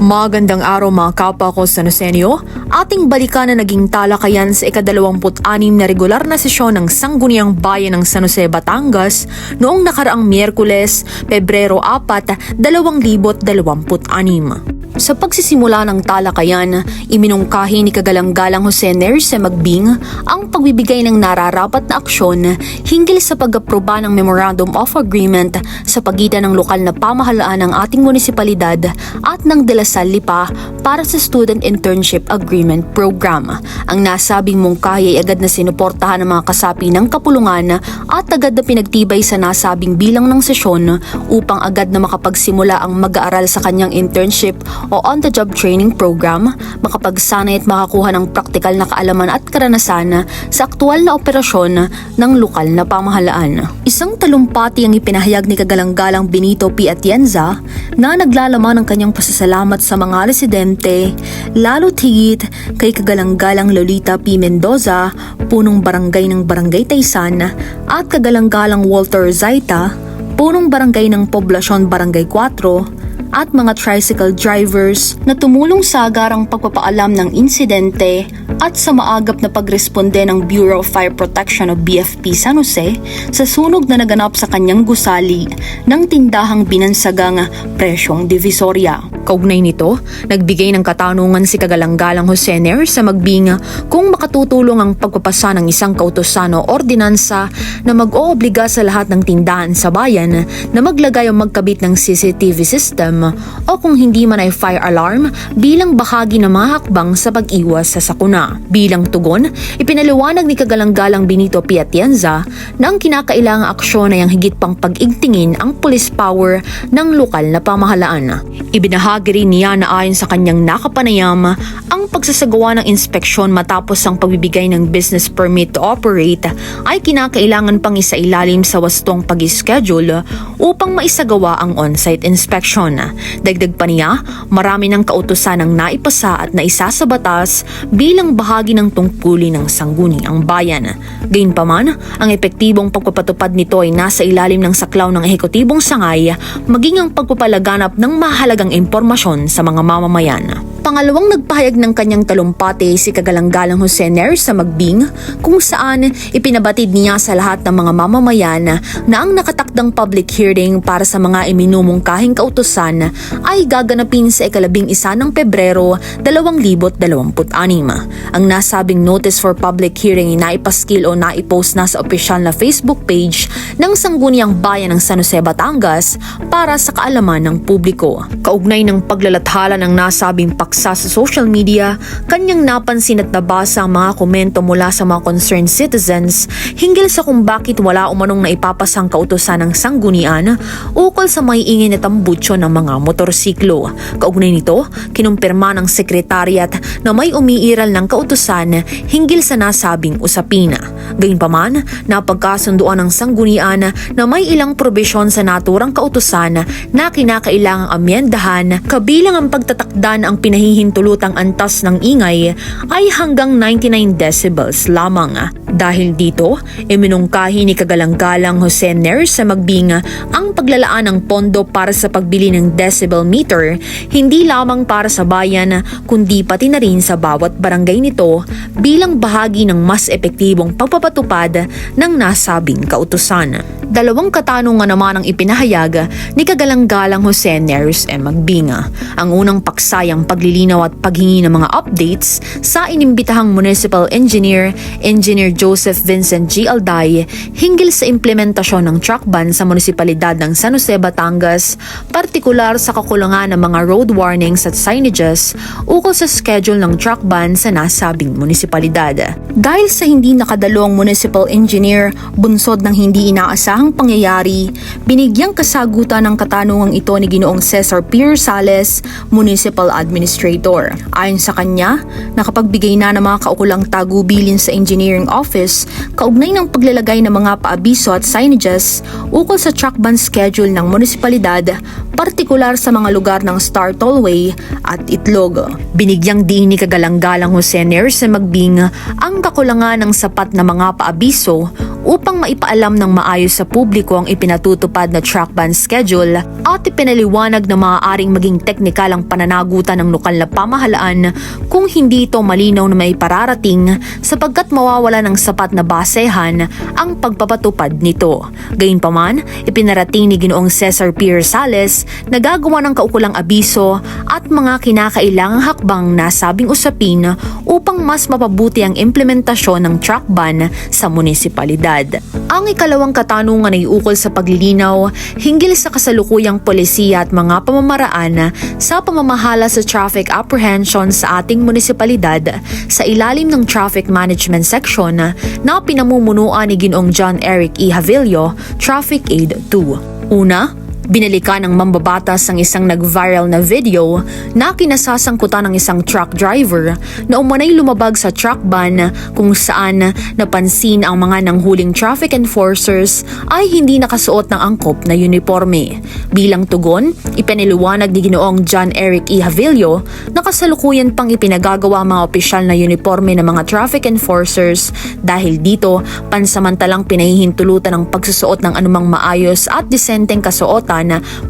Magandang araw mga kapwa ko sa Nosenyo. Ating balikan na naging talakayan sa ika-26 na regular na sesyon ng Sangguniang Bayan ng San Jose, Batangas noong nakaraang Miyerkules, Pebrero 4, 2026. Sa pagsisimula ng talakayan, iminungkahi ni Kagalang-galang Jose Nerce Magbing ang pagbibigay ng nararapat na aksyon hinggil sa pag-aproba ng Memorandum of Agreement sa pagitan ng lokal na pamahalaan ng ating munisipalidad at ng De La Salle Lipa para sa Student Internship Agreement Program. Ang nasabing mungkahi ay agad na sinuportahan ng mga kasapi ng kapulungan at agad na pinagtibay sa nasabing bilang ng sesyon upang agad na makapagsimula ang mag-aaral sa kanyang internship o on-the-job training program, makapagsanay at makakuha ng praktikal na kaalaman at karanasan sa aktual na operasyon ng lokal na pamahalaan. Isang talumpati ang ipinahayag ni Kagalang-galang Benito P. Atienza na naglalaman ng kanyang pasasalamat sa mga residente, lalo't higit kay Kagalang-galang Lolita P. Mendoza, punong barangay ng Barangay Taysan, at Kagalang-galang Walter Zaita, punong barangay ng Poblasyon Barangay 4, at mga tricycle drivers na tumulong sa agarang pagpapaalam ng insidente at sa maagap na pagresponde ng Bureau of Fire Protection o BFP San Jose sa sunog na naganap sa kanyang gusali ng tindahang binansagang Presyong Divisoria. Kaugnay nito, nagbigay ng katanungan si Kagalang-galang Jose Nerce Magbing kung makatutulong ang pagpapasa ng isang kautusan o ordinansa na mag-oobliga sa lahat ng tindahan sa bayan na maglagay o magkabit ng CCTV system o kung hindi man ay fire alarm bilang bahagi ng mga hakbang sa pag-iwas sa sakuna. Bilang tugon, ipinaliwanag ni Kagalang-galang Benito P. Atienza na ang kinakailangang aksyon ay ang higit pang pag-igtingin ang police power ng lokal na pamahalaan. Ibinahagi rin niya na ayon sa kanyang nakapanayam, ang pagsasagawa ng inspeksyon matapos ang pagbibigay ng business permit to operate ay kinakailangan pang isailalim sa wastong pag-schedule upang maisagawa ang on-site inspection. Dagdag pa niya, marami ng kautusan ang naipasa at naisa sa batas bilang bahagi ng tungkulin ng sangguniang bayan. Gayunpaman, ang epektibong pagpapatupad nito ay nasa ilalim ng saklaw ng ehekutibong sangay maging ang pagpapalaganap ng mahalagang impormasyon sa mga mamamayan. Pangalawang nagpahayag ng kanyang talumpati si Kagalang-galang Jose Nerce Magbing kung saan ipinabatid niya sa lahat ng mga mamamayan na ang nakatakdang public hearing para sa mga iminumungkahing kautusan ay gaganapin sa ika-11 ng Pebrero 2026. Ang nasabing notice for public hearing ay naipaskil o naipost na sa opisyal na Facebook page ng Sangguniang Bayan ng San Jose, Batangas para sa kaalaman ng publiko. Kaugnay ng paglalathala ng nasabing paksa sa social media, kanyang napansin at nabasa ang mga komento mula sa mga concerned citizens hinggil sa kung bakit wala umanong naipapasang kautusan ng sanggunian ukol sa maiingay na tambutsyo ng mga motorsiklo. Kaugnay nito, kinumpirma ng sekretariat na may umiiral ng kautusan hinggil sa nasabing usapin. Gayunpaman, napagkasunduan ng sanggunian na may ilang probisyon sa naturang kautusan na kinakailangang amyendahan, kabilang ang pagtatakdan ang pinahihintulutang antas ng ingay ay hanggang 99 decibels lamang. Dahil dito, iminungkahi ni Kagalang-galang Jose Nerce Magbing ang paglalaan ng pondo para sa pagbili ng decibel meter hindi lamang para sa bayan kundi pati na rin sa bawat barangay nito bilang bahagi ng mas epektibong pagpapatupad ng nasabing kautusan. Dalawang katanungan naman ang ipinahayag ni Kagalang-galang Jose Nerce Magbing. Ang unang paksayang paglilinaw at paghingi ng mga updates sa inimbitahang municipal engineer, Engineer Joseph Vincent G. Alday hinggil sa implementasyon ng truck ban sa munisipalidad ng San Jose, Batangas, partikular sa kakulangan ng mga road warnings at signages ukol sa schedule ng truck ban sa nasabing munisipalidad. Dahil sa hindi nakadalawang municipal engineer, bunsod ng hindi inaasahang pangyayari, binigyang kasagutan ng katanungang ito ni Ginoong Cesar P. Rosales, Municipal Administrator. Ayon sa kanya, nakapagbigay na ng mga kaukulang tagubilin sa Engineering Office kaugnay ng paglalagay ng mga paabiso at signages ukol sa truck ban schedule ng munisipalidad, partikular sa mga lugar ng Star Tollway at Itlog. Binigyang diin ni Kagalang-galang Jose Nerce Magbing ang kakulangan ng sapat na mga paabiso upang maipaalam ng maayos sa publiko ang ipinatutupad na track ban schedule at ipinaliwanag na maaaring maging teknikal ang pananagutan ng lokal na pamahalaan kung hindi ito malinaw na may pararating sapagkat mawawala ng sapat na basehan ang pagpapatupad nito. Gayunpaman, ipinarating ni Ginoong Cesar P. Rosales na gagawa ng kaukulang abiso at mga kinakailangang hakbang na sabing usapin upang mas mapabuti ang implementasyon ng track ban sa munisipalidad. Ang ikalawang katanungan ay ukol sa paglilinaw hinggil sa kasalukuyang polisiya at mga pamamaraan sa pamamahala sa traffic apprehension sa ating munisipalidad sa ilalim ng Traffic Management Section na pinamumunuan ni Ginoong John Eric E. Javillo, Traffic Aid 2. Una, binalikan ng mambabatas ang isang nag-viral na video na kinasasangkutan ng isang truck driver na umanay lumabag sa truck ban kung saan napansin ang mga nanghuling traffic enforcers ay hindi nakasuot ng angkop na uniforme. Bilang tugon, ipinaliwanag ni Ginoong John Eric E. Javillo na kasalukuyan pang ipinagagawa ang mga opisyal na uniforme ng mga traffic enforcers dahil dito pansamantalang pinahihintulutan ang pagsusuot ng anumang maayos at disenteng kasuotan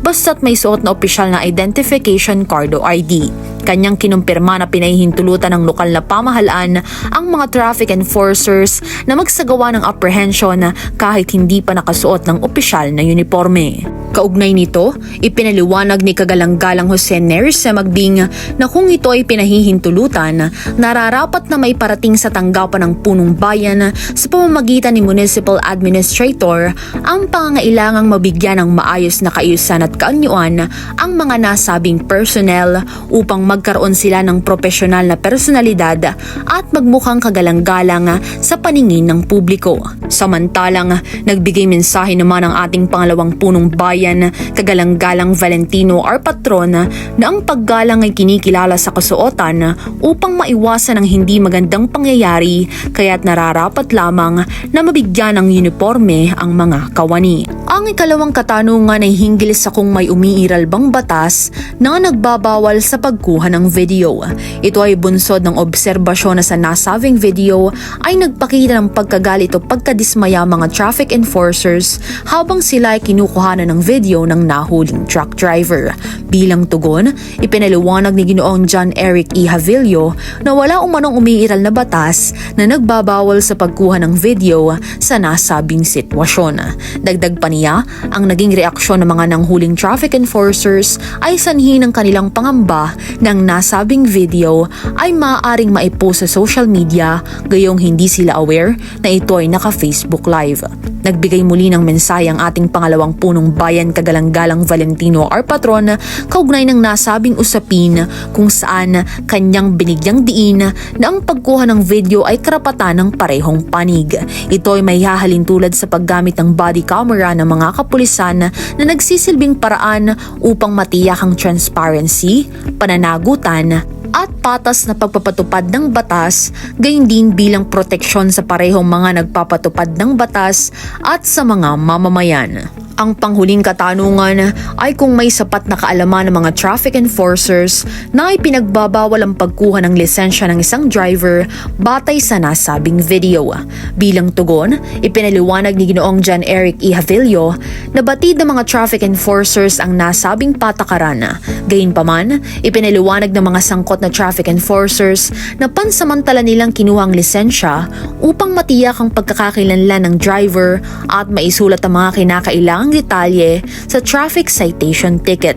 basta't may suot na opisyal na identification card o ID. Kanyang kinumpirma na pinahihintulutan ng lokal na pamahalaan ang mga traffic enforcers na magsagawa ng apprehension kahit hindi pa nakasuot ng opisyal na uniforme. Kaugnay nito, ipinaliwanag ni Kagalang-galang Jose Neris Magbing na kung ito ay pinahihintulutan, nararapat na may parating sa tanggapan ng punong bayan sa pamamagitan ni Municipal Administrator ang pangangailangang mabigyan ng maayos na kaayusan at kaanyuan ang mga nasabing personnel upang magkaroon sila ng profesional na personalidad at magmukhang kagalang-galang sa paningin ng publiko. Samantalang, nagbigay mensahe naman ang ating pangalawang punong bayan, Kagalang-galang Valentino R. Patron, na ang paggalang ay kinikilala sa kasuotan upang maiwasan ang hindi magandang pangyayari kaya't nararapat lamang na mabigyan ng uniforme ang mga kawani. Ang ikalawang katanungan ay hinggil sa kung may umiiral bang batas na nagbabawal sa pagkuha ng video. Ito ay bunsod ng obserbasyon na sa nasabing video ay nagpakita ng pagkagalit o pagkadismaya mga traffic enforcers habang sila ay kinukuhanan ng video ng nahuling truck driver. Bilang tugon, ipinaliwanag ni Ginoong John Eric E. Javillo na wala umanong umiiral na batas na nagbabawal sa pagkuha ng video sa nasabing sitwasyon. Dagdag pa niya, ang naging reaksyon ng mga nanghuling traffic enforcers ay sanhi ng kanilang pangamba ng nasabing video ay maaaring maipost sa social media gayong hindi sila aware na ito ay naka-Facebook Live. Nagbigay muli ng mensahe ang ating pangalawang punong bayan Kagalang-galang Valentino R. Patron kaugnay ng nasabing usapin kung saan kanyang binigyang diin na ang pagkuha ng video ay karapatan ng parehong panig. Ito ay may hahalin tulad sa paggamit ng body camera ng mga kapulisan na nagsisilbing paraan upang matiyak ang transparency, pananagutan, at patas na pagpapatupad ng batas, gayon din bilang proteksyon sa parehong mga nagpapatupad ng batas at sa mga mamamayan. Ang panghuling katanungan ay kung may sapat na kaalaman ng mga traffic enforcers na ipinagbabawal ang pagkuha ng lisensya ng isang driver batay sa nasabing video. Bilang tugon, ipinaliwanag ni Ginoong John Eric E. Javillo na batid ng mga traffic enforcers ang nasabing patakaran. Gayunpaman, ipinaliwanag ng mga sangkot na traffic enforcers na pansamantala nilang kinuha ang lisensya upang matiyak ang pagkakakilanlan ng driver at maisulat ang mga kinakailangang detalye sa traffic citation ticket.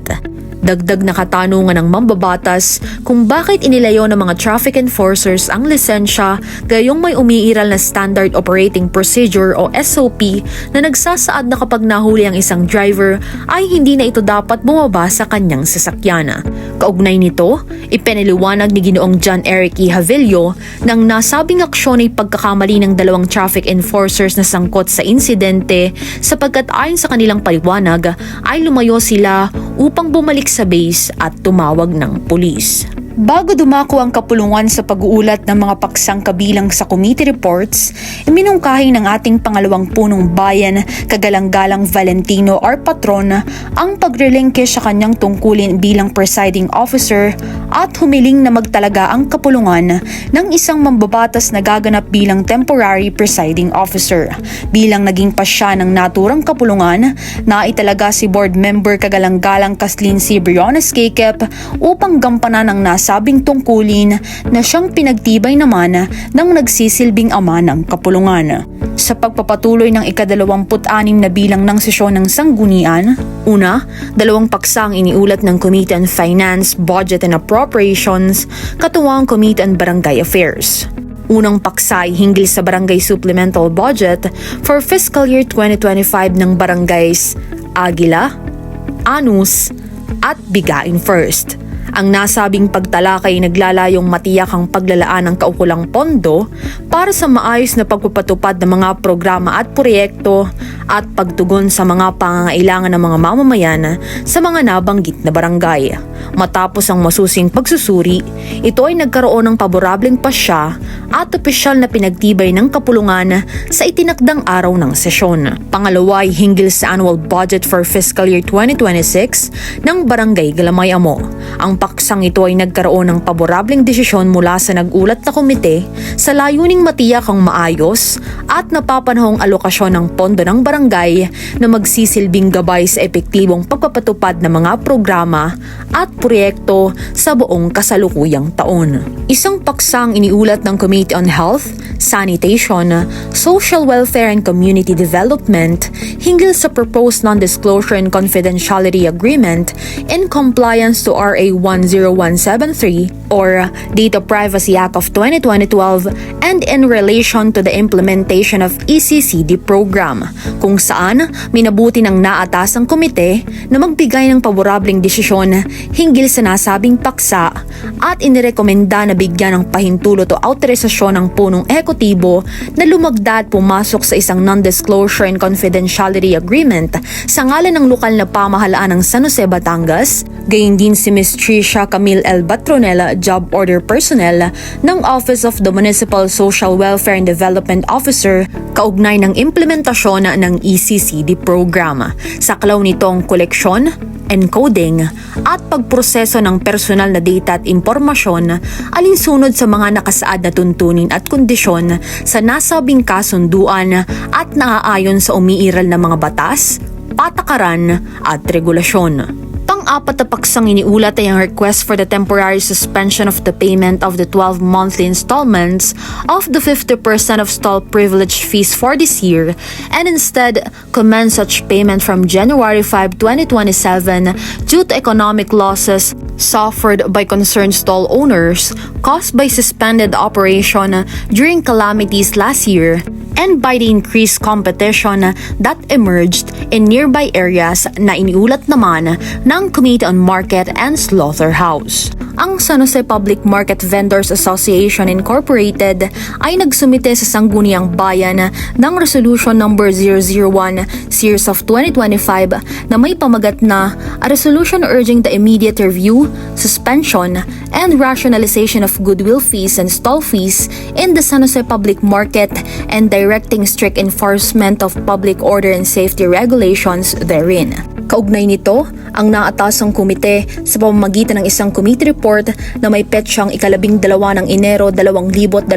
Dagdag na katanungan ng mambabatas kung bakit inilayo ng mga traffic enforcers ang lisensya gayong may umiiral na Standard Operating Procedure o SOP na nagsasaad na kapag nahuli ang isang driver ay hindi na ito dapat bumaba sa kanyang sasakyan. Kaugnay nito, ipinaliwanag ni Ginoong John Eric E. Javillo nang nasabing aksyon ay pagkakamali ng dalawang traffic enforcers na sangkot sa insidente sapagkat ayon sa kanilang paliwanag ay lumayo sila upang bumalik sa base at tumawag ng pulis. Bago dumako ang kapulungan sa pag-uulat ng mga paksang kabilang sa committee reports, iminungkahi ng ating pangalawang punong bayan, Kagalang-galang Valentino R. Patron, ang pagrelengke sa kanyang tungkulin bilang presiding officer at humiling na magtalaga ang kapulungan ng isang mambabatas na gaganap bilang temporary presiding officer. Bilang naging pasya ng naturang kapulungan, naitalaga si board member Kagalang-galang Kathleen C. Briones Kekep upang gampanan ang sabing tungkulin na siyang pinagtibay naman ng nagsisilbing ama ng kapulungan. Sa pagpapatuloy ng ika-26 na bilang ng sesyon ng sanggunian, una, 2 paksa ang iniulat ng Committee on Finance, Budget and Appropriations, katuwang Committee on Barangay Affairs. Unang paksa ay hinggil sa Barangay Supplemental Budget for fiscal year 2025 ng barangays Aguila, Anus at Bigain First. Ang nasabing pagtalakay ay naglalayong matiyak ang paglalaan ng kaukulang pondo para sa maayos na pagpapatupad ng mga programa at proyekto at pagtugon sa mga pangangailangan ng mga mamamayan sa mga nabanggit na barangay. Matapos ang masusing pagsusuri, ito ay nagkaroon ng paborableng pasya at opisyal na pinagtibay ng kapulungan sa itinakdang araw ng sesyon. Pangalawa ay hinggil sa annual budget for fiscal year 2026 ng Barangay Galamay Amo. Ang paksang ito ay nagkaroon ng paborableng desisyon mula sa nag-ulat na komite sa layuning matiyak ang maayos at napapanahong alokasyon ng pondo ng barangay na magsisilbing gabay sa epektibong pagpapatupad ng mga programa at proyekto sa buong kasalukuyang taon. Isang paksang iniulat ng Committee on Health, Sanitation, Social Welfare and Community Development hinggil sa proposed non-disclosure and confidentiality agreement in compliance to RA 10173 or Data Privacy Act of 2012 and in relation to the implementation of ECCD program, kung saan minabuti ng naatasang komite na magbigay ng paborableng desisyon hinggil sa nasabing paksa at inirekomenda na bigyan ng pahintulot o autorisasyon ng punong ehekutibo na lumagda at pumasok sa isang non-disclosure and confidentiality agreement sa ngalan ng lokal na pamahalaan ng San Jose, Batangas, gayon din si Ms. Tricia Camille L. Batronella, Job Order Personnel ng Office of the Municipal Social Welfare and Development Officer, kaugnay ng implementasyon ng ECCD program. Saklaw nitong koleksyon, encoding at pagproseso ng personal na data at impormasyon alinsunod sa mga nakasaad na tuntunin at kondisyon sa nasabing kasunduan at naaayon sa umiiral na mga batas, patakaran at regulasyon. Pang-apat na paksang iniulat ay ang request for the temporary suspension of the payment of the 12 monthly installments of the 50% of stall privilege fees for this year and instead commence such payment from January 5, 2027 due to economic losses suffered by concerned stall owners caused by suspended operation during calamities last year and by the increased competition that emerged in nearby areas na iniulat naman ng Committee on Market and Slaughterhouse. Ang San Jose Public Market Vendors Association Incorporated ay nagsumite sa Sangguniang Bayan ng Resolution No. 001 Series of 2025 na may pamagat na a resolution urging the immediate review, suspension, and rationalization of goodwill fees and stall fees in the San Jose Public Market and directing strict enforcement of public order and safety regulations therein. Kaugnay nito, ang naatasang komite sa pamamagitan ng isang committee report na may petsyang 12 ng Enero 2026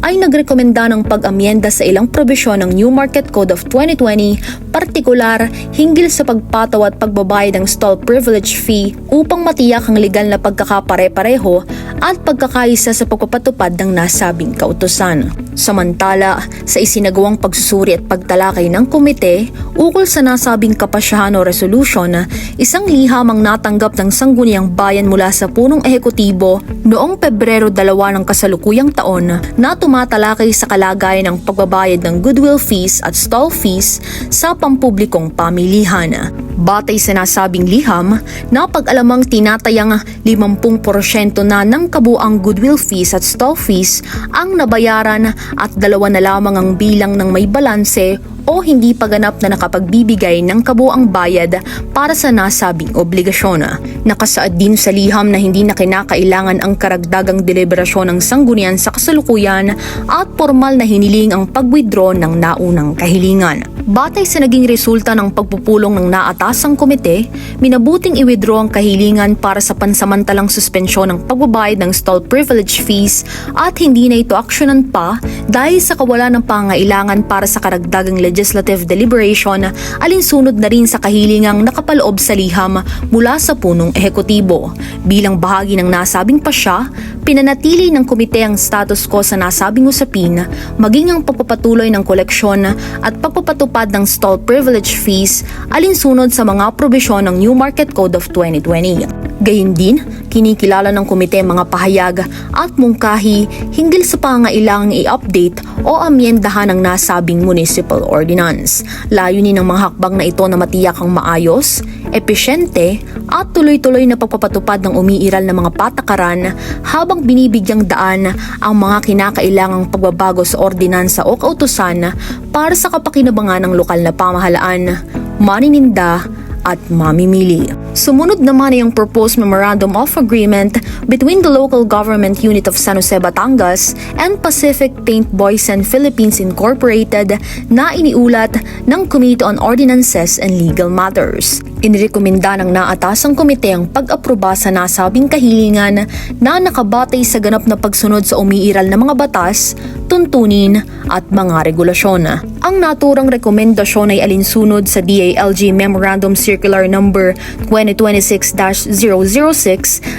ay nagrekomenda ng pag-amyenda sa ilang probisyon ng New Market Code of 2020, partikular hinggil sa pagpataw at pagbabayad ng stall privilege fee upang matiyak ang legal na pagkakapare-pareho at pagkakaisa sa pagpapatupad ng nasabing kautusan. Samantala, sa isinagawang pagsusuri at pagtalakay ng komite ukol sa nasabing kapasyahan o resolution, isang liham ang natanggap ng Sangguniang Bayan mula sa punong ehekutibo noong Pebrero 2 ng kasalukuyang taon na tumatalakay sa kalagayan ng pagbabayad ng goodwill fees at stall fees sa pampublikong pamilihan. Batay sa nasabing liham, napag-alamang tinatayang 50% na ng kabuang goodwill fees at stall fees ang nabayaran at 2 na lamang ang bilang ng may balanse o hindi pa ganap na nakapagbibigay ng kabuang bayad para sa nasabing obligasyon. Nakasaad din sa liham na hindi na kinakailangan ang karagdagang deliberasyon ng sanggunian sa kasalukuyan at formal na hiniling ang pag-withdraw ng naunang kahilingan. Batay sa naging resulta ng pagpupulong ng naatasang komite, minabuting i-withdraw ang kahilingan para sa pansamantalang suspensyon ng pagbabayad ng stall privilege fees at hindi na ito aksyonan pa dahil sa kawalan ng pangailangan para sa karagdagang legislative deliberation, alinsunod na rin sa kahilingang nakapaloob sa liham mula sa punong ehekutibo. Bilang bahagi ng nasabing pasya, pinanatili ng komite ang status quo sa nasabing usapin, maging ang pagpapatuloy ng koleksyon at pagpapatupad ng stall privilege fees alinsunod sa mga probisyon ng New Market Code of 2020. Gayun din, kinikilala ng komite mga pahayag at mungkahi hinggil sa pangailangang i-update o amyendahan ang nasabing municipal ordinance. Layunin ng mga hakbang na ito na matiyak ang maayos, epesyente at tuloy-tuloy na pagpapatupad ng umiiral na mga patakaran habang binibigyang daan ang mga kinakailangang pagbabago sa ordinansa o kautusan para sa kapakinabangan ng lokal na pamahalaan, manininda at mamimili. Sumunod naman ay ang proposed Memorandum of Agreement between the local government unit of San Jose, Batangas and Pacific Paint Boys and Philippines Incorporated na iniulat ng Committee on Ordinances and Legal Matters. Inirekomenda ng naatasang komite ang pag-aproba sa nasabing kahilingan na nakabatay sa ganap na pagsunod sa umiiral na mga batas, tuntunin at mga regulasyon. Ang naturang rekomendasyon ay alinsunod sa DILG Memorandum Circular Number 2026-006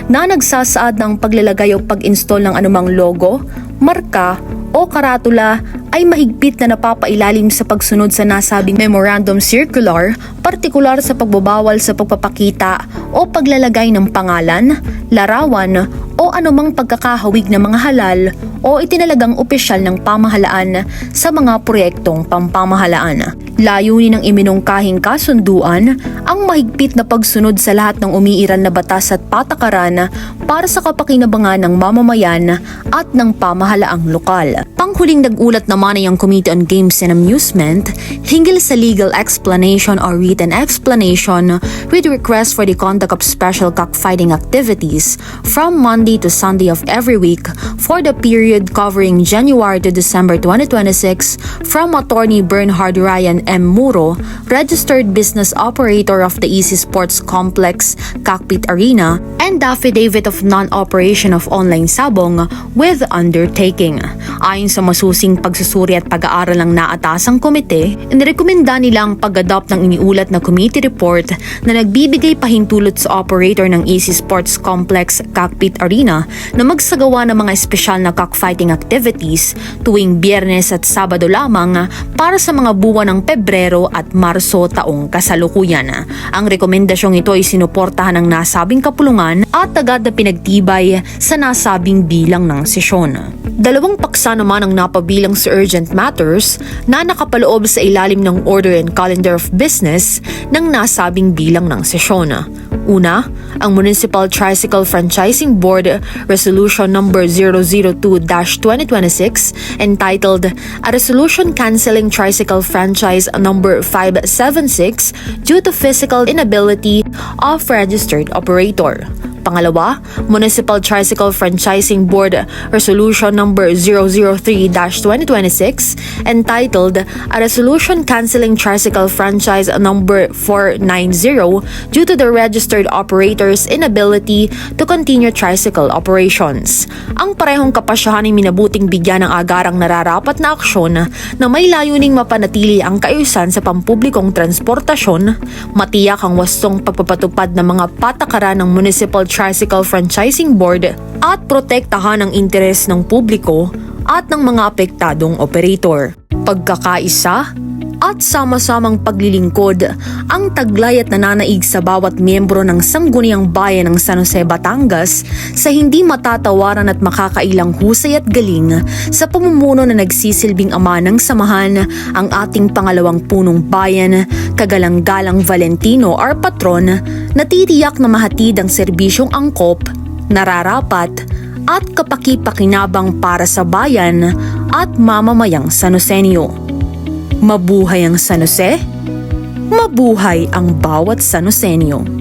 na nagsasaad ng paglalagay o pag-install ng anumang logo, marka o karatula ay mahigpit na napapailalim sa pagsunod sa nasabing Memorandum Circular, partikular sa pagbabawal sa pagpapakita o paglalagay ng pangalan, larawan o anumang pagkakahawig ng mga halal o itinalagang opisyal ng pamahalaan sa mga proyektong pampamahalaan. Layunin ng iminungkahing kasunduan ang mahigpit na pagsunod sa lahat ng umiiral na batas at patakaran para sa kapakinabangan ng mamamayan at ng pamahalaang lokal. Panghuling nag-ulat naman ay ang Committee on Games and Amusement hinggil sa legal explanation or written explanation with request for the conduct of special cockfighting activities from Monday to Sunday of every week for the period covering January to December 2026 from Attorney Bernhard Ryan M. Muro, registered business operator of the Easy Sports Complex, Cockpit Arena, and affidavit of non-operation of online sabong with undertaking. Ayon sa masusing pagsusuri at pag-aaral ng naatasang komite, inirekomenda nila ang pag-adopt ng iniulat na committee report na nagbibigay pahintulot sa operator ng Easy Sports Complex, Cockpit Arena na magsagawa ng mga espesyal na cockfighting activities tuwing Biyernes at Sabado lamang para sa mga buwan ng Pebrero at Marso taong kasalukuyan. Ang rekomendasyong ito ay sinuportahan ng nasabing kapulungan at agad na pinagtibay sa nasabing bilang ng sesyon. Dalawang paksa naman ang napabilang sa urgent matters na nakapaloob sa ilalim ng Order and Calendar of Business ng nasabing bilang ng sesyon. Una, ang Municipal Tricycle Franchising Board Resolution Number 002-2026 entitled A Resolution Canceling Tricycle Franchise Number 576 due to physical inability of registered operator. Pangalawa, Municipal Tricycle Franchising Board Resolution Number 003-2026 entitled A Resolution Canceling Tricycle Franchise Number 490 due to the registered operator's inability to continue tricycle operations. Ang parehong kapasyahan ay minabuting bigyan ng agarang nararapat na aksyon na may layuning mapanatili ang kaayusan sa pampublikong transportasyon, matiyak ang wastong pagpapatupad ng mga patakaran ng Municipal Tricycle Franchising Board at protektahan ang interes ng publiko at ng mga apektadong operator. Pagkakaisa at sama-samang paglilingkod ang taglay at nananaig sa bawat miyembro ng Sangguniang Bayan ng San Jose, Batangas sa hindi matatawaran at makakailang husay at galing sa pamumuno na nagsisilbing ama ng samahan ang ating pangalawang punong bayan, Kagalang-galang Valentino R. Patron, na titiyak na mahatid ang serbisyong angkop, nararapat at kapaki-pakinabang para sa bayan at mamamayang Sanosenyo. Mabuhay ang San Jose! Mabuhay ang bawat San Joseño!